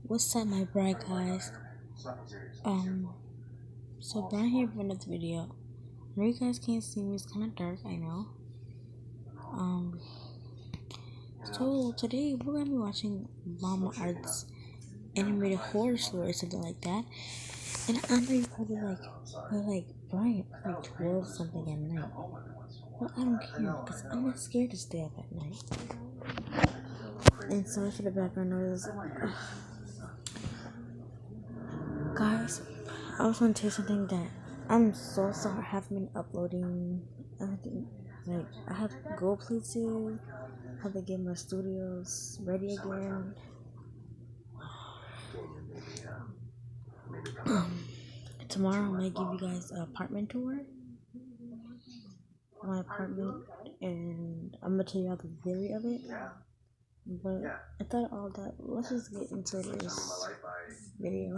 What's up, my bright guys? So Brian here for another video. I know you guys can't see me, it's kind of dark, I know. So today we're gonna be watching Llama Art's animated horror story or something like that. And I know you probably like Brian, like 12 something at night. Well, I don't care because I'm not scared to stay up at night. And sorry for the background noise. Guys, I was going to tell you something that I'm so sorry I haven't been uploading everything. Like, I have to go places, have to get my studios ready again. Tomorrow I might give you guys an apartment tour. My apartment, and I'm going to tell you all the theory of it. But I thought all that, let's just get into this video.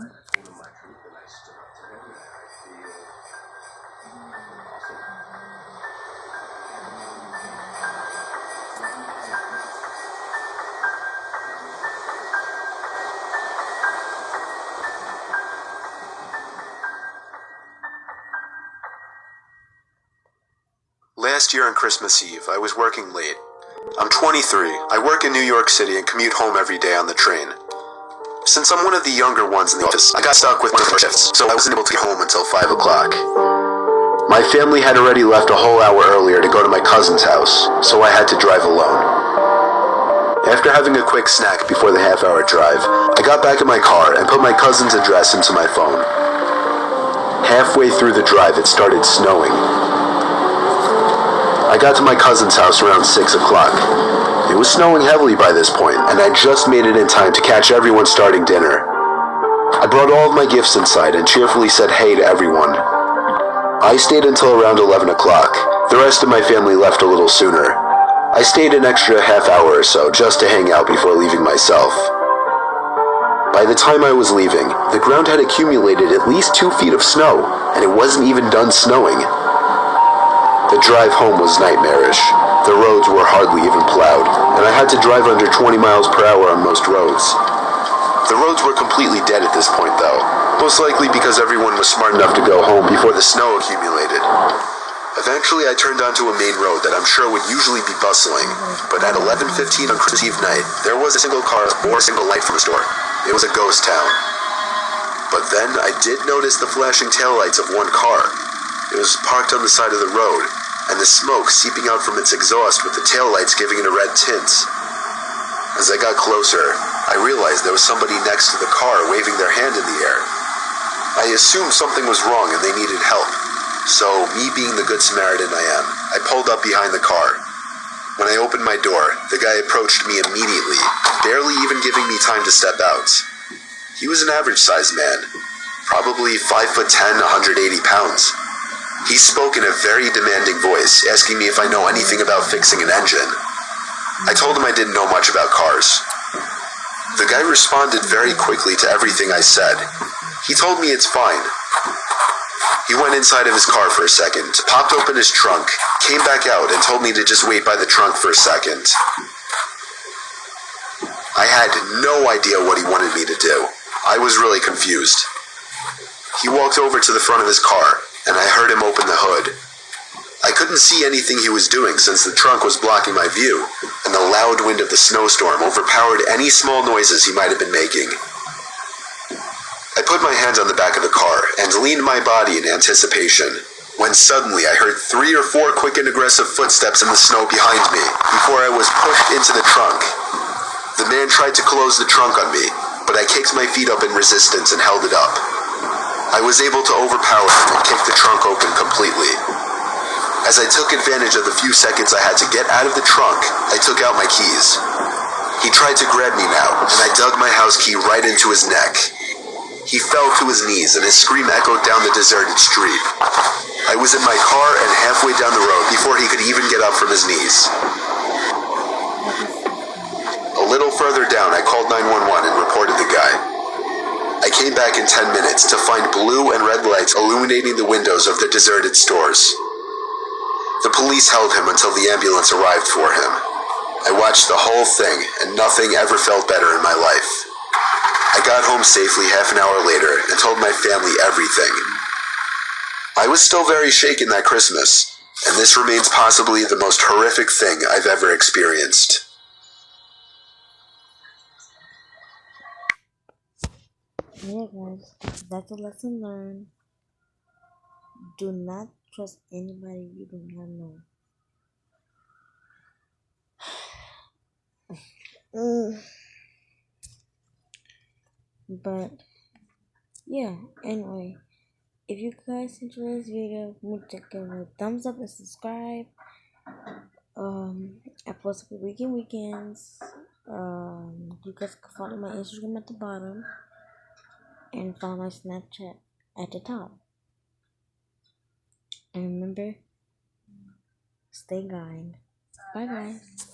Last year on Christmas Eve, I was working late. I'm 23, I work in New York City and commute home every day on the train. Since I'm one of the younger ones in the office, I got stuck with one of the shifts, so I wasn't able to get home until 5 o'clock. My family had already left a whole hour earlier to go to my cousin's house, so I had to drive alone. After having a quick snack before the half-hour drive, I got back in my car and put my cousin's address into my phone. Halfway through the drive, it started snowing. I got to my cousin's house around 6 o'clock. It was snowing heavily by this point, and I just made it in time to catch everyone starting dinner. I brought all of my gifts inside and cheerfully said hey to everyone. I stayed until around 11 o'clock. The rest of my family left a little sooner. I stayed an extra half hour or so just to hang out before leaving myself. By the time I was leaving, the ground had accumulated at least 2 feet of snow, and it wasn't even done snowing. The drive home was nightmarish. The roads were hardly even plowed, and I had to drive under 20 miles per hour on most roads. The roads were completely dead at this point though, most likely because everyone was smart enough to go home before the snow accumulated. Eventually I turned onto a main road that I'm sure would usually be bustling, but at 11:15 on Christmas Eve night, there was a single car or a single light from a store. It was a ghost town. But then I did notice the flashing taillights of one car. It was parked on the side of the road, and the smoke seeping out from its exhaust with the taillights giving it a red tint. As I got closer, I realized there was somebody next to the car waving their hand in the air. I assumed something was wrong and they needed help, so me being the good Samaritan I am, I pulled up behind the car. When I opened my door, the guy approached me immediately, barely even giving me time to step out. He was an average-sized man, probably 5'10", 180 pounds. He spoke in a very demanding voice, asking me if I know anything about fixing an engine. I told him I didn't know much about cars. The guy responded very quickly to everything I said. He told me it's fine. He went inside of his car for a second, popped open his trunk, came back out and told me to just wait by the trunk for a second. I had no idea what he wanted me to do. I was really confused. He walked over to the front of his car, and I heard him open the hood. I couldn't see anything he was doing since the trunk was blocking my view, and the loud wind of the snowstorm overpowered any small noises he might have been making. I put my hands on the back of the car and leaned my body in anticipation, when suddenly I heard 3 or 4 quick and aggressive footsteps in the snow behind me before I was pushed into the trunk. The man tried to close the trunk on me, but I kicked my feet up in resistance and held it up. I was able to overpower him and kick the trunk open completely. As I took advantage of the few seconds I had to get out of the trunk, I took out my keys. He tried to grab me now, and I dug my house key right into his neck. He fell to his knees, and his scream echoed down the deserted street. I was in my car and halfway down the road before he could even get up from his knees. A little further down, I called 911 and reported the guy. I came back in 10 minutes to find blue and red lights illuminating the windows of the deserted stores. The police held him until the ambulance arrived for him. I watched the whole thing, and nothing ever felt better in my life. I got home safely half an hour later and told my family everything. I was still very shaken that Christmas, and this remains possibly the most horrific thing I've ever experienced. Yeah, guys, that's a lesson learned. Do not trust anybody you do not know. But yeah, anyway, if you guys enjoy this video, make sure to give it a thumbs up and subscribe. I post every weekends. You guys can follow my Instagram at the bottom and follow my Snapchat at the top. And remember, stay kind. Bye, guys.